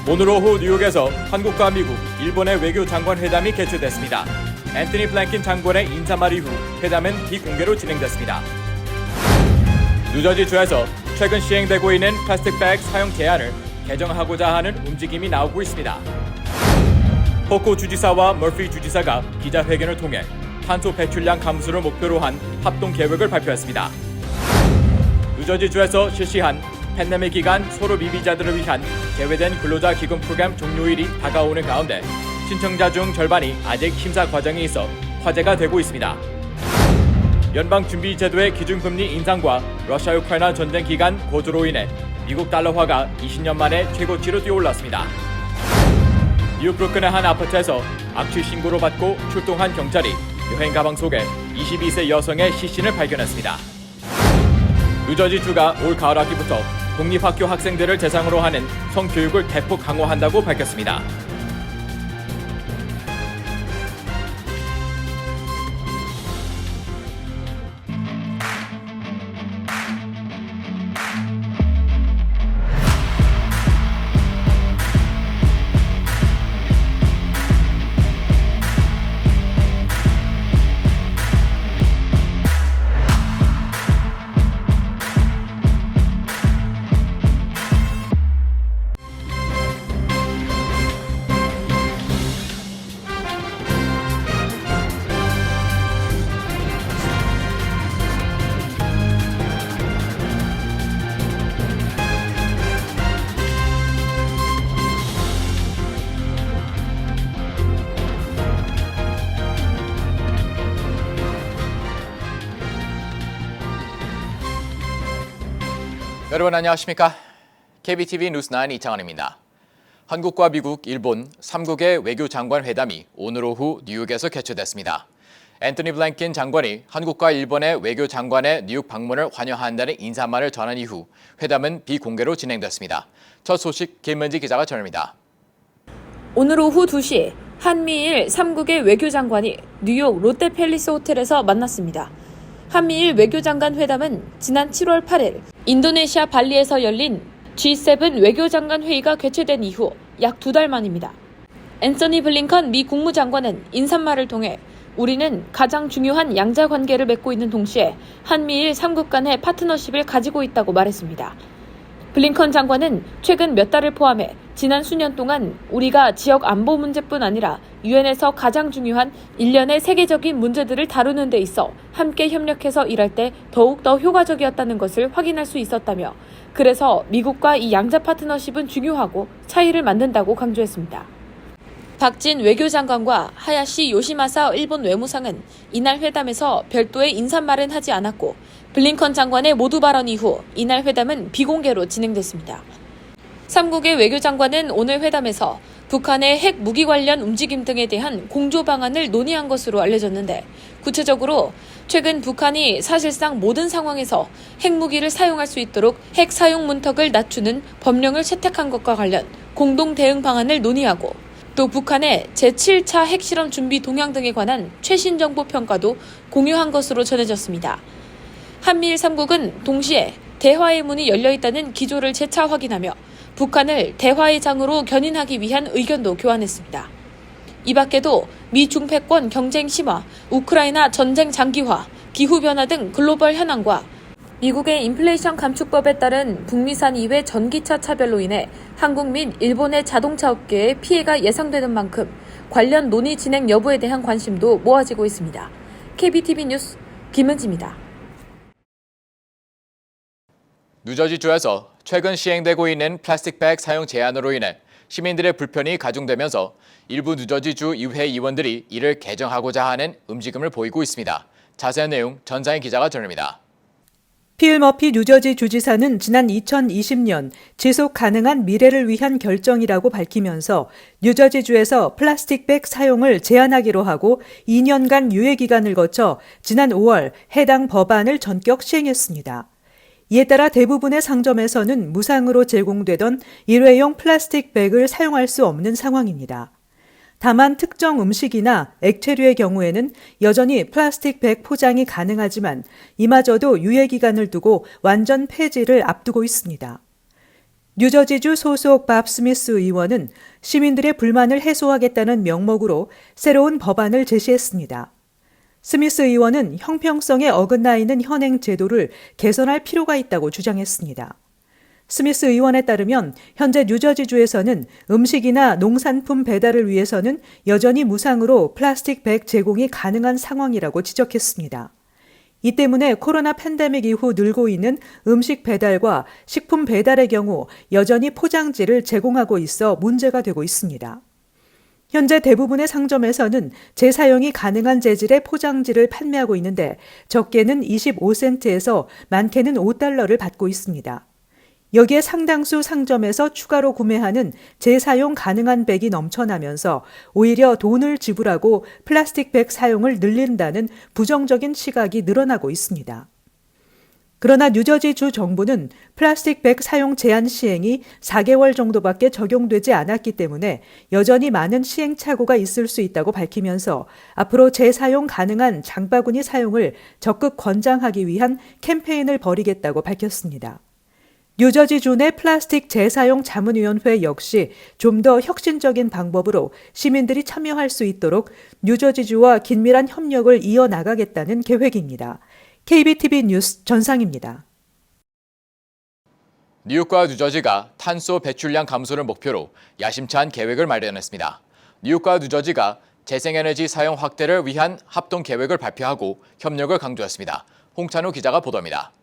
오늘 오후 뉴욕에서 한국과 미국, 일본의 외교 장관 회담이 개최됐습니다. 앤토니 블랭킨 장관의 인사말 이후 회담은 비공개로 진행됐습니다. 뉴저지주에서 최근 시행되고 있는 플라스틱백 사용 제한을 개정하고자 하는 움직임이 나오고 있습니다. 포코 주지사와 머피 주지사가 기자회견을 통해 탄소 배출량 감소를 목표로 한 합동 계획을 발표했습니다. 뉴저지주에서 실시한 팬데믹 기간 소로 미비자들을 위한 제외된 근로자 기금 프로그램 종료일이 다가오는 가운데 신청자 중 절반이 아직 심사 과정에 있어 화제가 되고 있습니다. 연방준비제도의 기준금리 인상과 러시아 우크라이나 전쟁 기간 고조로 인해 미국 달러화가 20년 만에 최고치로 뛰어올랐습니다. 뉴욕 브루클린의 한 아파트에서 악취 신고를 받고 출동한 경찰이 여행 가방 속에 22세 여성의 시신을 발견했습니다. 뉴저지주가 올 가을 학기부터 공립학교 학생들을 대상으로 하는 성교육을 대폭 강화한다고 밝혔습니다. 여러분 안녕하십니까? KBTV 뉴스9 이창환입니다. 한국과 미국, 일본 3국의 외교장관 회담이 오늘 오후 뉴욕에서 개최됐습니다. 앤토니 블랭킨 장관이 한국과 일본의 외교장관의 뉴욕 방문을 환영한다는 인사말을 전한 이후 회담은 비공개로 진행됐습니다. 첫 소식 김은지 기자가 전합니다. 오늘 오후 2시 한미일 3국의 외교장관이 뉴욕 롯데팰리스 호텔에서 만났습니다. 한미일 외교장관 회담은 지난 7월 8일 인도네시아 발리에서 열린 G7 외교장관 회의가 개최된 이후 약 2달 만입니다. 앤서니 블링컨 미 국무장관은 인사말을 통해 우리는 가장 중요한 양자 관계를 맺고 있는 동시에 한미일 3국 간의 파트너십을 가지고 있다고 말했습니다. 블링컨 장관은 최근 몇 달을 포함해 지난 수년 동안 우리가 지역 안보 문제뿐 아니라 유엔에서 가장 중요한 일련의 세계적인 문제들을 다루는 데 있어 함께 협력해서 일할 때 더욱 더 효과적이었다는 것을 확인할 수 있었다며 그래서 미국과 이 양자 파트너십은 중요하고 차이를 만든다고 강조했습니다. 박진 외교장관과 하야시 요시마사 일본 외무상은 이날 회담에서 별도의 인사말은 하지 않았고 블링컨 장관의 모두 발언 이후 이날 회담은 비공개로 진행됐습니다. 3국의 외교장관은 오늘 회담에서 북한의 핵 무기 관련 움직임 등에 대한 공조 방안을 논의한 것으로 알려졌는데 구체적으로 최근 북한이 사실상 모든 상황에서 핵무기를 사용할 수 있도록 핵 사용 문턱을 낮추는 법령을 채택한 것과 관련 공동 대응 방안을 논의하고 또 북한의 제7차 핵실험 준비 동향 등에 관한 최신 정보 평가도 공유한 것으로 전해졌습니다. 한미일 3국은 동시에 대화의 문이 열려있다는 기조를 재차 확인하며 북한을 대화의 장으로 견인하기 위한 의견도 교환했습니다. 이 밖에도 미 중패권 경쟁 심화, 우크라이나 전쟁 장기화, 기후변화 등 글로벌 현황과 미국의 인플레이션 감축법에 따른 북미산 이외 전기차 차별로 인해 한국 및 일본의 자동차 업계에 피해가 예상되는 만큼 관련 논의 진행 여부에 대한 관심도 모아지고 있습니다. KBTV 뉴스 김은지입니다. 뉴저지주에서 최근 시행되고 있는 플라스틱백 사용 제한으로 인해 시민들의 불편이 가중되면서 일부 뉴저지주 의회 의원들이 이를 개정하고자 하는 움직임을 보이고 있습니다. 자세한 내용 전상희 기자가 전합니다. 필 머피 뉴저지 주지사는 지난 2020년 지속 가능한 미래를 위한 결정이라고 밝히면서 뉴저지주에서 플라스틱백 사용을 제한하기로 하고 2년간 유예 기간을 거쳐 지난 5월 해당 법안을 전격 시행했습니다. 이에 따라 대부분의 상점에서는 무상으로 제공되던 일회용 플라스틱 백을 사용할 수 없는 상황입니다. 다만 특정 음식이나 액체류의 경우에는 여전히 플라스틱 백 포장이 가능하지만 이마저도 유예 기간을 두고 완전 폐지를 앞두고 있습니다. 뉴저지주 소속 밥 스미스 의원은 시민들의 불만을 해소하겠다는 명목으로 새로운 법안을 제시했습니다. 스미스 의원은 형평성에 어긋나 있는 현행 제도를 개선할 필요가 있다고 주장했습니다. 스미스 의원에 따르면 현재 뉴저지주에서는 음식이나 농산품 배달을 위해서는 여전히 무상으로 플라스틱 백 제공이 가능한 상황이라고 지적했습니다. 이 때문에 코로나 팬데믹 이후 늘고 있는 음식 배달과 식품 배달의 경우 여전히 포장지를 제공하고 있어 문제가 되고 있습니다. 현재 대부분의 상점에서는 재사용이 가능한 재질의 포장지를 판매하고 있는데 적게는 25센트에서 많게는 $5를 받고 있습니다. 여기에 상당수 상점에서 추가로 구매하는 재사용 가능한 백이 넘쳐나면서 오히려 돈을 지불하고 플라스틱 백 사용을 늘린다는 부정적인 시각이 늘어나고 있습니다. 그러나 뉴저지주 정부는 플라스틱 백 사용 제한 시행이 4개월 정도밖에 적용되지 않았기 때문에 여전히 많은 시행착오가 있을 수 있다고 밝히면서 앞으로 재사용 가능한 장바구니 사용을 적극 권장하기 위한 캠페인을 벌이겠다고 밝혔습니다. 뉴저지주 내 플라스틱 재사용 자문위원회 역시 좀 더 혁신적인 방법으로 시민들이 참여할 수 있도록 뉴저지주와 긴밀한 협력을 이어나가겠다는 계획입니다. KBTV 뉴스 전상입니다. 뉴욕과 뉴저지가 탄소 배출량 감소를 목표로 야심찬 계획을 마련했습니다. 뉴욕과 뉴저지가 재생에너지 사용 확대를 위한 합동 계획을 발표하고 협력을 강조했습니다. 홍찬우 기자가 보도합니다.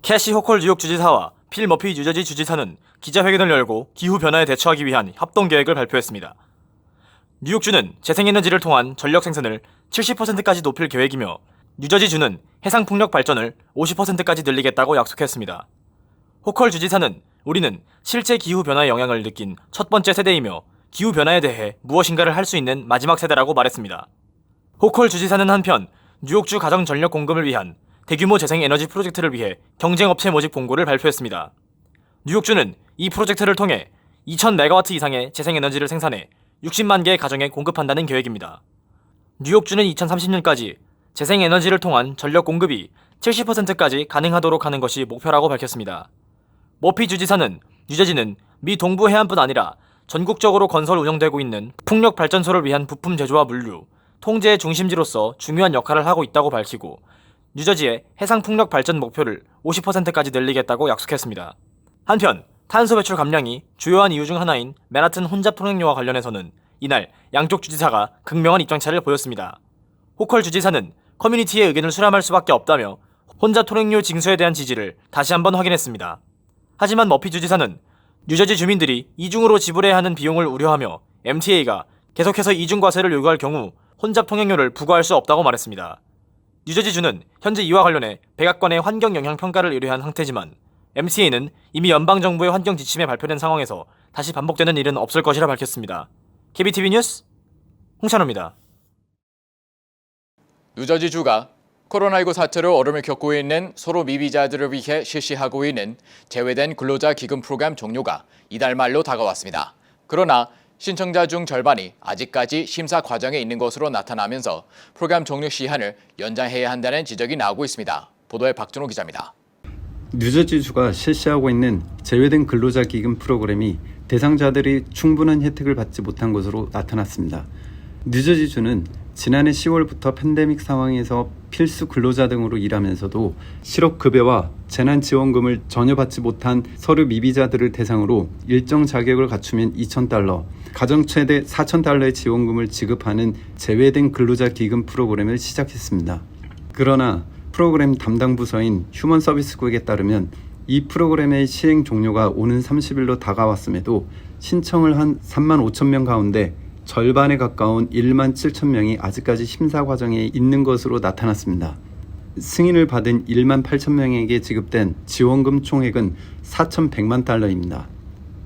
캐시 호컬 뉴욕 주지사와 필 머피 뉴저지 주지사는 기자회견을 열고 기후변화에 대처하기 위한 합동계획을 발표했습니다. 뉴욕주는 재생에너지를 통한 전력 생산을 70%까지 높일 계획이며 뉴저지주는 해상풍력 발전을 50%까지 늘리겠다고 약속했습니다. 호컬 주지사는 우리는 실제 기후변화의 영향을 느낀 첫 번째 세대이며 기후변화에 대해 무엇인가를 할 수 있는 마지막 세대라고 말했습니다. 호컬 주지사는 한편 뉴욕주 가정 전력 공급을 위한 대규모 재생에너지 프로젝트를 위해 경쟁업체 모집 공고를 발표했습니다. 뉴욕주는 이 프로젝트를 통해 2000메가와트 이상의 재생에너지를 생산해 60만 개의 가정에 공급한다는 계획입니다. 뉴욕주는 2030년까지 재생에너지를 통한 전력 공급이 70%까지 가능하도록 하는 것이 목표라고 밝혔습니다. 머피 주지사는 뉴저지는 미 동부 해안뿐 아니라 전국적으로 건설 운영되고 있는 풍력 발전소를 위한 부품 제조와 물류, 통제의 중심지로서 중요한 역할을 하고 있다고 밝히고 뉴저지의 해상 풍력 발전 목표를 50%까지 늘리겠다고 약속했습니다. 한편 탄소 배출 감량이 주요한 이유 중 하나인 맨하튼 혼잡 통행료와 관련해서는 이날 양쪽 주지사가 극명한 입장차를 보였습니다. 호컬 주지사는 커뮤니티의 의견을 수렴할 수밖에 없다며 혼잡 통행료 징수에 대한 지지를 다시 한번 확인했습니다. 하지만 머피 주지사는 뉴저지 주민들이 이중으로 지불해야 하는 비용을 우려하며 MTA가 계속해서 이중과세를 요구할 경우 혼잡 통행료를 부과할 수 없다고 말했습니다. 뉴저지주는 현재 이와 관련해 백악관의 환경 영향 평가를 의뢰한 상태지만 MTA는 이미 연방정부의 환경 지침에 발표된 상황에서 다시 반복되는 일은 없을 것이라 밝혔습니다. KBTV 뉴스 홍찬호입니다. 뉴저지주가 코로나19 사태로 어려움을 겪고 있는 소로 미비자들을 위해 실시하고 있는 제외된 근로자 기금 프로그램 종료가 이달 말로 다가왔습니다. 그러나 신청자 중 절반이 아직까지 심사 과정에 있는 것으로 나타나면서 프로그램 종료 시한을 연장해야 한다는 지적이 나오고 있습니다. 보도에 박준호 기자입니다. 뉴저지주가 실시하고 있는 제외된 근로자 기금 프로그램이 대상자들이 충분한 혜택을 받지 못한 것으로 나타났습니다. 뉴저지주는 지난해 10월부터 팬데믹 상황에서 필수 근로자 등으로 일하면서도 실업급여와 재난지원금을 전혀 받지 못한 서류 미비자들을 대상으로 일정 자격을 갖추면 $2,000, 가정 최대 $4,000의 지원금을 지급하는 제외된 근로자 기금 프로그램을 시작했습니다. 그러나 프로그램 담당 부서인 휴먼 서비스국에 따르면 이 프로그램의 시행 종료가 오는 30일로 다가왔음에도 신청을 한 3만 5천 명 가운데 절반에 가까운 1만 7천 명이 아직까지 심사 과정에 있는 것으로 나타났습니다. 승인을 받은 1만 8천 명에게 지급된 지원금 총액은 $4,100만.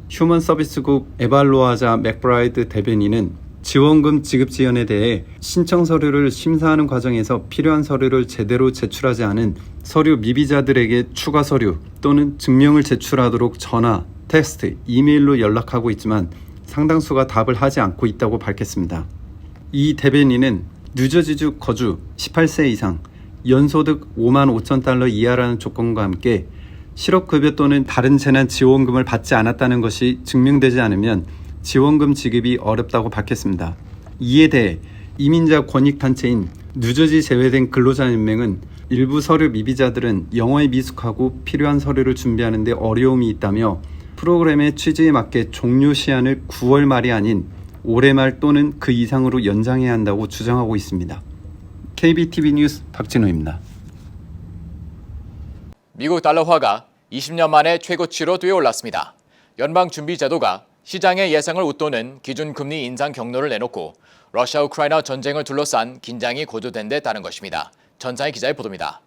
휴먼 서비스국 에발로아자 맥브라이드 대변인은 지원금 지급 지연에 대해 신청 서류를 심사하는 과정에서 필요한 서류를 제대로 제출하지 않은 서류 미비자들에게 추가 서류 또는 증명을 제출하도록 전화, 텍스트, 이메일로 연락하고 있지만 상당수가 답을 하지 않고 있다고 밝혔습니다. 이 대변인은 뉴저지주 거주 18세 이상, 연소득 $5만 5천 이하라는 조건과 함께 실업급여 또는 다른 재난 지원금을 받지 않았다는 것이 증명되지 않으면 지원금 지급이 어렵다고 밝혔습니다. 이에 대해 이민자 권익단체인 뉴저지 제외된 근로자연맹은 일부 서류 미비자들은 영어에 미숙하고 필요한 서류를 준비하는 데 어려움이 있다며 프로그램의 취지에 맞게 종료 시한을 9월 말이 아닌 올해 말 또는 그 이상으로 연장해야 한다고 주장하고 있습니다. KBTV 뉴스 박진호입니다. 미국 달러화가 20년 만에 최고치로 뛰어올랐습니다. 연방준비제도가 시장의 예상을 웃도는 기준금리 인상 경로를 내놓고 러시아 우크라이나 전쟁을 둘러싼 긴장이 고조된 데 따른 것입니다. 전상희 기자의 보도입니다.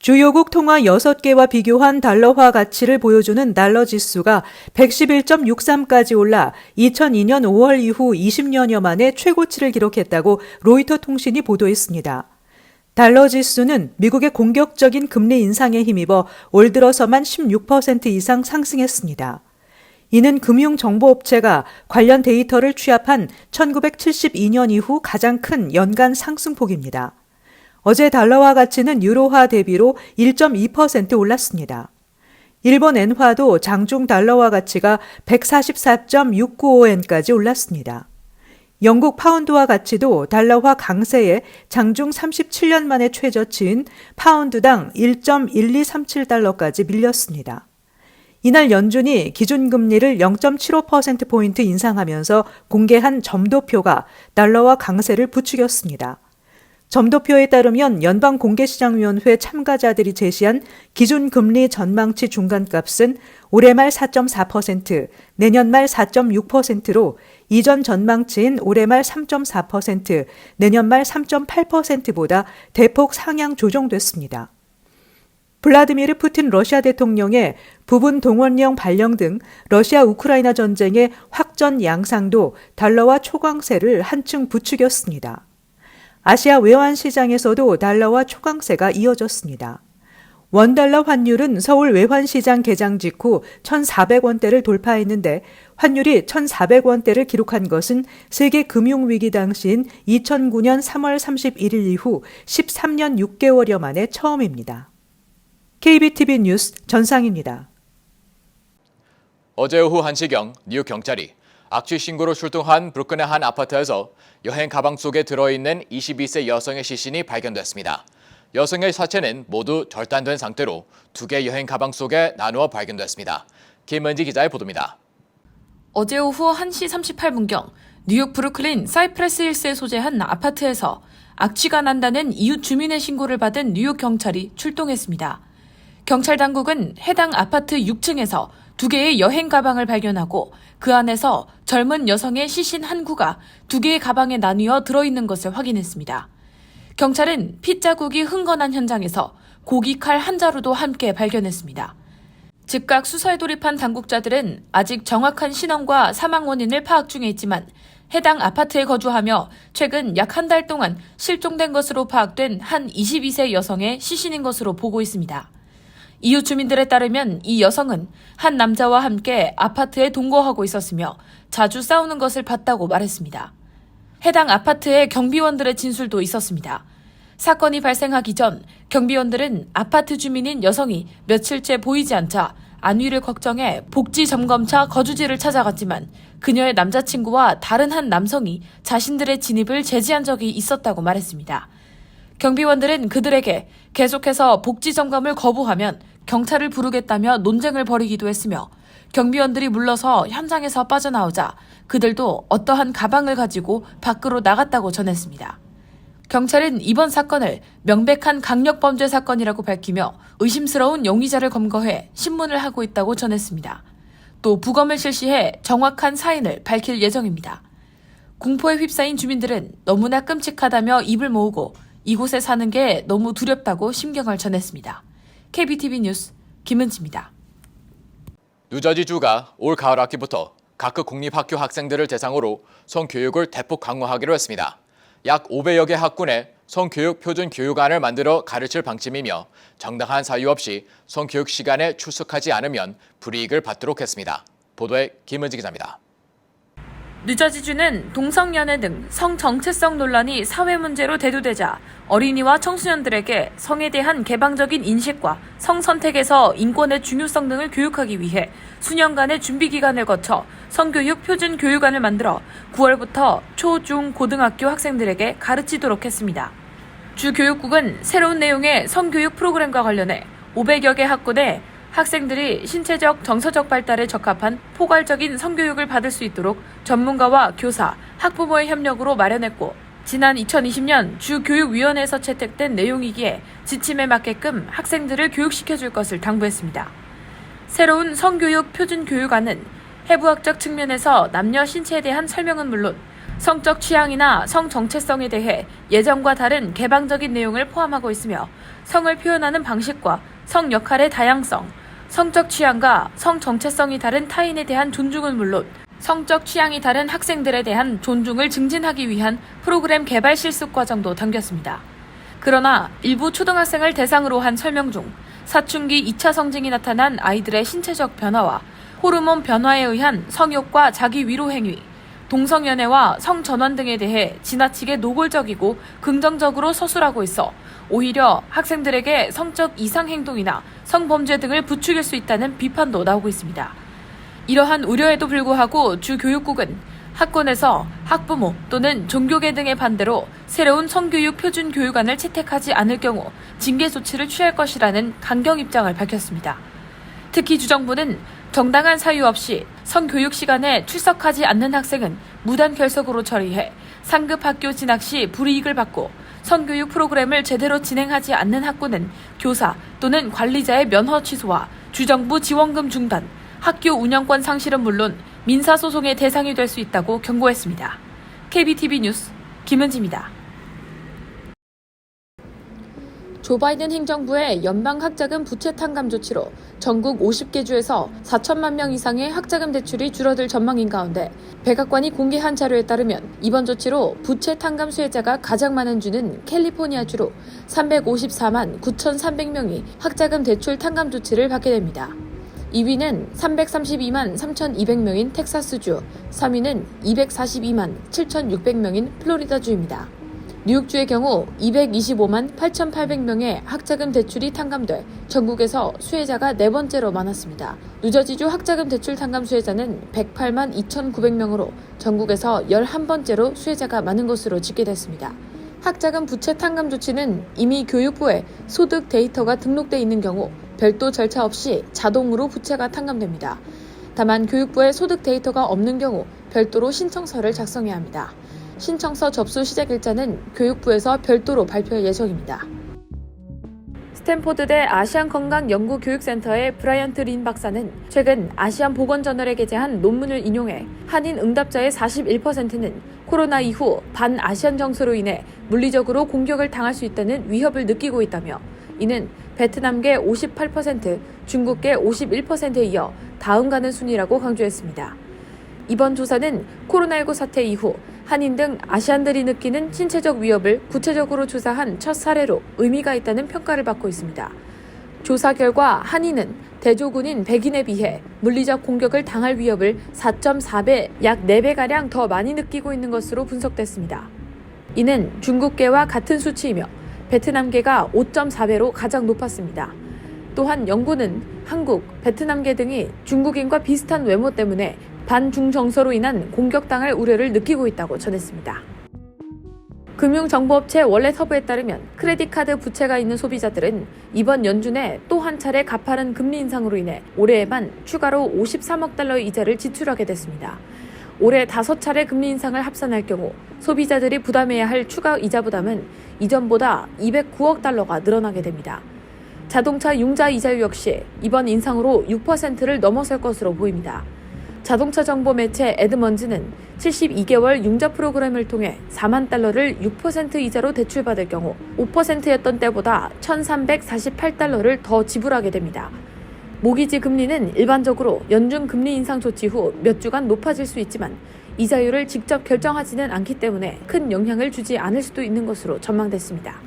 주요국 통화 6개와 비교한 달러화 가치를 보여주는 달러 지수가 111.63까지 올라 2002년 5월 이후 20년여 만에 최고치를 기록했다고 로이터 통신이 보도했습니다. 달러 지수는 미국의 공격적인 금리 인상에 힘입어 올 들어서만 16% 이상 상승했습니다. 이는 금융정보업체가 관련 데이터를 취합한 1972년 이후 가장 큰 연간 상승폭입니다. 어제 달러화 가치는 유로화 대비로 1.2% 올랐습니다. 일본 엔화도 장중 달러화 가치가 144.695엔까지 올랐습니다. 영국 파운드화 가치도 달러화 강세에 장중 37년 만에 최저치인 파운드당 1.1237달러까지 밀렸습니다. 이날 연준이 기준금리를 0.75%포인트 인상하면서 공개한 점도표가 달러화 강세를 부추겼습니다. 점도표에 따르면 연방공개시장위원회 참가자들이 제시한 기준금리 전망치 중간값은 올해 말 4.4%, 내년 말 4.6%로 이전 전망치인 올해 말 3.4%, 내년 말 3.8%보다 대폭 상향 조정됐습니다. 블라디미르 푸틴 러시아 대통령의 부분 동원령 발령 등 러시아 우크라이나 전쟁의 확전 양상도 달러화 초강세를 한층 부추겼습니다. 아시아 외환 시장에서도 달러화 초강세가 이어졌습니다. 원달러 환율은 서울 외환시장 개장 직후 1,400원대를 돌파했는데 환율이 1,400원대를 기록한 것은 세계 금융위기 당시인 2009년 3월 31일 이후 13년 6개월여 만에 처음입니다. KBTV 뉴스 전상입니다. 어제 오후 1시경 뉴욕 경찰이 악취 신고로 출동한 브루클린의 한 아파트에서 여행 가방 속에 들어있는 22세 여성의 시신이 발견됐습니다. 여성의 사체는 모두 절단된 상태로 2개 여행 가방 속에 나누어 발견됐습니다. 김은지 기자의 보도입니다. 어제 오후 1시 38분경 뉴욕 브루클린 사이프레스 힐스에 소재한 아파트에서 악취가 난다는 이웃 주민의 신고를 받은 뉴욕 경찰이 출동했습니다. 경찰 당국은 해당 아파트 6층에서 2개의 여행 가방을 발견하고 그 안에서 젊은 여성의 시신 한 구가 2개의 가방에 나뉘어 들어있는 것을 확인했습니다. 경찰은 핏자국이 흥건한 현장에서 고기칼 한 자루도 함께 발견했습니다. 즉각 수사에 돌입한 당국자들은 아직 정확한 신원과 사망 원인을 파악 중에 있지만 해당 아파트에 거주하며 최근 약 한 달 동안 실종된 것으로 파악된 한 22세 여성의 시신인 것으로 보고 있습니다. 이웃 주민들에 따르면 이 여성은 한 남자와 함께 아파트에 동거하고 있었으며 자주 싸우는 것을 봤다고 말했습니다. 해당 아파트에 경비원들의 진술도 있었습니다. 사건이 발생하기 전 경비원들은 아파트 주민인 여성이 며칠째 보이지 않자 안위를 걱정해 복지점검차 거주지를 찾아갔지만 그녀의 남자친구와 다른 한 남성이 자신들의 진입을 제지한 적이 있었다고 말했습니다. 경비원들은 그들에게 계속해서 복지점검을 거부하면 경찰을 부르겠다며 논쟁을 벌이기도 했으며 경비원들이 물러서 현장에서 빠져나오자 그들도 어떠한 가방을 가지고 밖으로 나갔다고 전했습니다. 경찰은 이번 사건을 명백한 강력범죄 사건이라고 밝히며 의심스러운 용의자를 검거해 신문을 하고 있다고 전했습니다. 또 부검을 실시해 정확한 사인을 밝힐 예정입니다. 공포에 휩싸인 주민들은 너무나 끔찍하다며 입을 모으고 이곳에 사는 게 너무 두렵다고 심경을 전했습니다. KBTV 뉴스 김은지입니다. 뉴저지주가 올 가을 학기부터 각급 공립학교 학생들을 대상으로 성교육을 대폭 강화하기로 했습니다. 약 500여 개 학군에 성교육 표준 교육안을 만들어 가르칠 방침이며 정당한 사유 없이 성교육 시간에 출석하지 않으면 불이익을 받도록 했습니다. 보도에 김은지 기자입니다. 뉴저지주는 동성연애 등 성정체성 논란이 사회 문제로 대두되자 어린이와 청소년들에게 성에 대한 개방적인 인식과 성선택에서 인권의 중요성 등을 교육하기 위해 수년간의 준비 기간을 거쳐 성교육 표준 교육안을 만들어 9월부터 초, 중, 고등학교 학생들에게 가르치도록 했습니다. 주 교육국은 새로운 내용의 성교육 프로그램과 관련해 500여 개 학군에 학생들이 신체적, 정서적 발달에 적합한 포괄적인 성교육을 받을 수 있도록 전문가와 교사, 학부모의 협력으로 마련했고, 지난 2020년 주교육위원회에서 채택된 내용이기에 지침에 맞게끔 학생들을 교육시켜줄 것을 당부했습니다. 새로운 성교육 표준교육안은 해부학적 측면에서 남녀 신체에 대한 설명은 물론 성적 취향이나 성정체성에 대해 예전과 다른 개방적인 내용을 포함하고 있으며 성을 표현하는 방식과 성 역할의 다양성, 성적 취향과 성정체성이 다른 타인에 대한 존중은 물론 성적 취향이 다른 학생들에 대한 존중을 증진하기 위한 프로그램 개발 실습 과정도 담겼습니다. 그러나 일부 초등학생을 대상으로 한 설명 중 사춘기 2차 성징이 나타난 아이들의 신체적 변화와 호르몬 변화에 의한 성욕과 자기 위로 행위, 동성연애와 성전환 등에 대해 지나치게 노골적이고 긍정적으로 서술하고 있어 오히려 학생들에게 성적 이상 행동이나 성범죄 등을 부추길 수 있다는 비판도 나오고 있습니다. 이러한 우려에도 불구하고 주교육국은 학군에서 학부모 또는 종교계 등의 반대로 새로운 성교육 표준 교육안을 채택하지 않을 경우 징계 조치를 취할 것이라는 강경 입장을 밝혔습니다. 특히 주정부는 정당한 사유 없이 성교육 시간에 출석하지 않는 학생은 무단 결석으로 처리해 상급 학교 진학 시 불이익을 받고 성교육 프로그램을 제대로 진행하지 않는 학군은 교사 또는 관리자의 면허 취소와 주정부 지원금 중단, 학교 운영권 상실은 물론 민사소송의 대상이 될 수 있다고 경고했습니다. KBTV 뉴스 김은지입니다. 조 바이든 행정부의 연방학자금 부채 탕감 조치로 전국 50개 주에서 4천만 명 이상의 학자금 대출이 줄어들 전망인 가운데 백악관이 공개한 자료에 따르면 이번 조치로 부채 탕감 수혜자가 가장 많은 주는 캘리포니아주로 354만 9,300명이 학자금 대출 탕감 조치를 받게 됩니다. 2위는 332만 3,200명인 텍사스주, 3위는 242만 7,600명인 플로리다주입니다. 뉴욕주의 경우 225만 8,800명의 학자금 대출이 탕감돼 전국에서 수혜자가 네 번째로 많았습니다. 뉴저지주 학자금 대출 탕감 수혜자는 108만 2,900명으로 전국에서 11번째로 수혜자가 많은 것으로 집계됐습니다. 학자금 부채 탕감 조치는 이미 교육부에 소득 데이터가 등록돼 있는 경우 별도 절차 없이 자동으로 부채가 탕감됩니다. 다만 교육부에 소득 데이터가 없는 경우 별도로 신청서를 작성해야 합니다. 신청서 접수 시작 일자는 교육부에서 별도로 발표할 예정입니다. 스탠포드대 아시안건강연구교육센터의 브라이언트 린 박사는 최근 아시안보건저널에 게재한 논문을 인용해 한인 응답자의 41%는 코로나 이후 반아시안 정서로 인해 물리적으로 공격을 당할 수 있다는 위협을 느끼고 있다며 이는 베트남계 58%, 중국계 51%에 이어 다음 가는 순위라고 강조했습니다. 이번 조사는 코로나19 사태 이후 한인 등 아시안들이 느끼는 신체적 위협을 구체적으로 조사한 첫 사례로 의미가 있다는 평가를 받고 있습니다. 조사 결과 한인은 대조군인 백인에 비해 물리적 공격을 당할 위협을 4.4배, 약 4배가량 더 많이 느끼고 있는 것으로 분석됐습니다. 이는 중국계와 같은 수치이며 베트남계가 5.4배로 가장 높았습니다. 또한 연구는 한국, 베트남계 등이 중국인과 비슷한 외모 때문에 반중정서로 인한 공격당할 우려를 느끼고 있다고 전했습니다. 금융정보업체 월렛허브에 따르면 크레딧카드 부채가 있는 소비자들은 이번 연준에 또 한 차례 가파른 금리 인상으로 인해 올해에만 추가로 53억 달러의 이자를 지출하게 됐습니다. 올해 5차례 금리 인상을 합산할 경우 소비자들이 부담해야 할 추가 이자 부담은 이전보다 209억 달러가 늘어나게 됩니다. 자동차 융자 이자율 역시 이번 인상으로 6%를 넘어설 것으로 보입니다. 자동차 정보 매체 에드먼즈는 72개월 융자 프로그램을 통해 4만 달러를 6% 이자로 대출받을 경우 5%였던 때보다 1,348달러를 더 지불하게 됩니다. 모기지 금리는 일반적으로 연준 금리 인상 조치 후 몇 주간 높아질 수 있지만 이자율을 직접 결정하지는 않기 때문에 큰 영향을 주지 않을 수도 있는 것으로 전망됐습니다.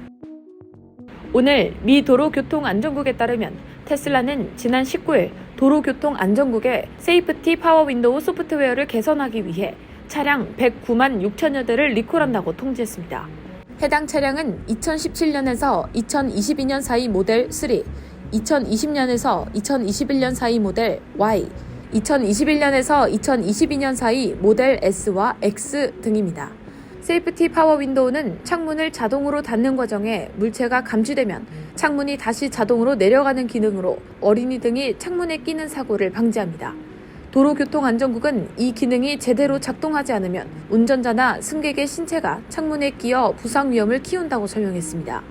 오늘 미 도로교통안전국에 따르면 테슬라는 지난 19일 도로교통안전국에 세이프티 파워 윈도우 소프트웨어를 개선하기 위해 차량 109만 6천여 대를 리콜한다고 통지했습니다. 해당 차량은 2017년에서 2022년 사이 모델 3, 2020년에서 2021년 사이 모델 Y, 2021년에서 2022년 사이 모델 S와 X 등입니다. 세이프티 파워 윈도우는 창문을 자동으로 닫는 과정에 물체가 감지되면 창문이 다시 자동으로 내려가는 기능으로 어린이 등이 창문에 끼는 사고를 방지합니다. 도로교통안전국은 이 기능이 제대로 작동하지 않으면 운전자나 승객의 신체가 창문에 끼어 부상 위험을 키운다고 설명했습니다.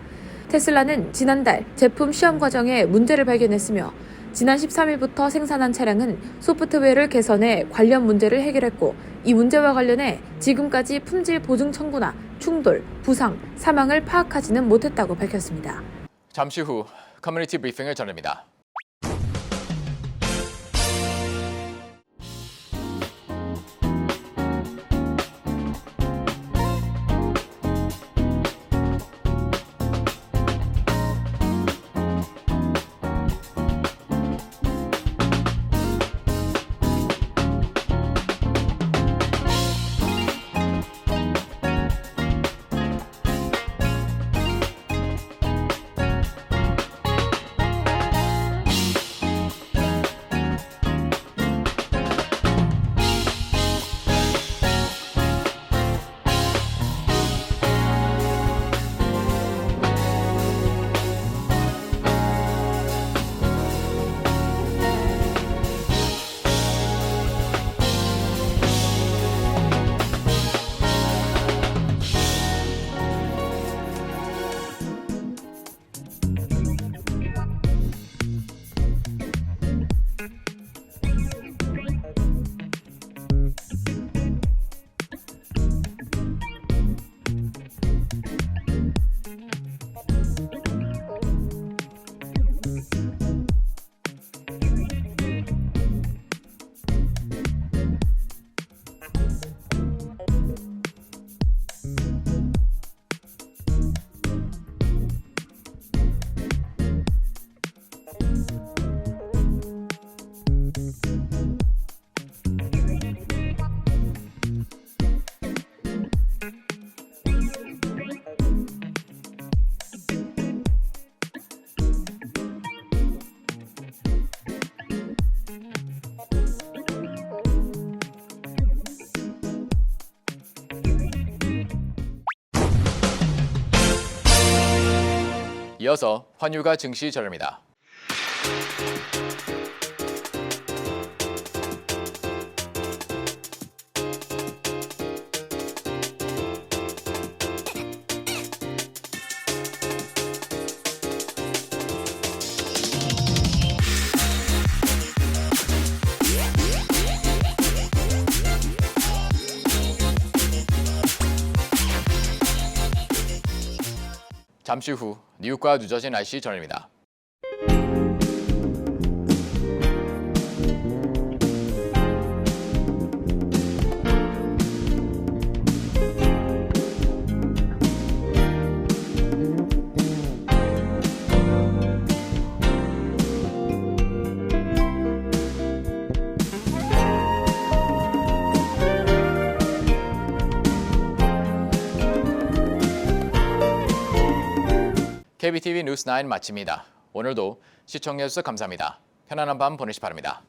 테슬라는 지난달 제품 시험 과정에 문제를 발견했으며 지난 13일부터 생산한 차량은 소프트웨어를 개선해 관련 문제를 해결했고 이 문제와 관련해 지금까지 품질 보증 청구나 충돌, 부상, 사망을 파악하지는 못했다고 밝혔습니다. 잠시 후 커뮤니티 브리핑을 전합니다. 이어서 환율과 증시 전합니다. 잠시 후 뉴욕과 뉴저지 날씨 전합니다. KBTV 뉴스 9 마칩니다. 오늘도 시청해주셔서 감사합니다. 편안한 밤 보내시 바랍니다.